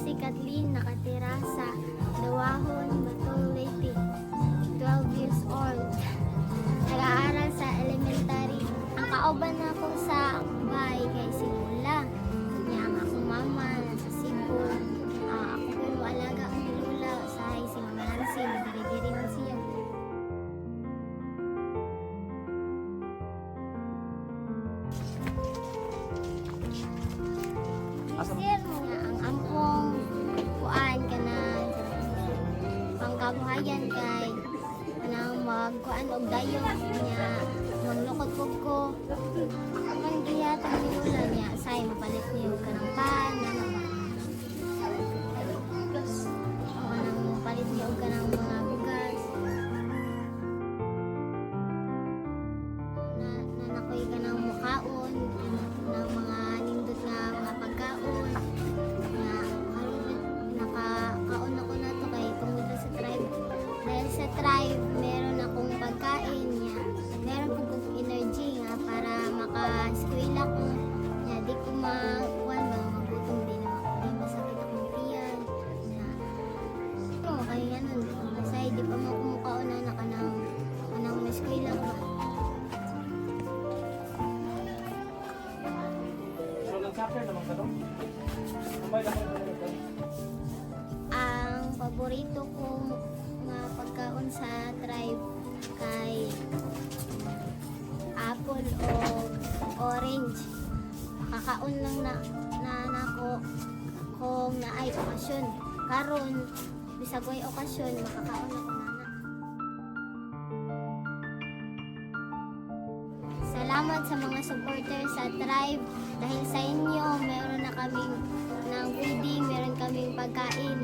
si Kathleen, nakatira sa Dawahon, Batong Leyte. 12 years old. Nag-aaral sa elementary. Ang kauban ako sa bahay kay si Lula. Niya ang akong mama sa Cebu. Ako po yung alaga ang Lula sa si Mama Nancy. Diri-diri man siya. Sir, nga ang ampong kuan ka na pangkabuhayan kay kanang magkuan og dayon niya maglukot ko man gihatan ni Lula niya say mapalit niyo kanang pan kanang mapalit niyo og kanang mga bugas na nakoy kanang mukaon ng mga nindot nga mga pagkaon na nakakaon ako na to kay tungod na sa tribe dahil sa tribe meron akong pagkain niya meron kong energy nga para maka-eskwela ko niya di ko makuan ba magutom din di masakit akong tiyan na ito kaya ganun masay di pa mo kumukaon na kanang eskwela ko. Ang paborito ko nga pagkaon sa tribe kay apple o orange. Makakaon lang na nako kung naay okasyon. Karon bisag way okasyon makakaon ako nana. Salamat sa mga supporter sa tribe. Dahil sa inyo, meron na kaming ng feeding, meron kaming pagkain.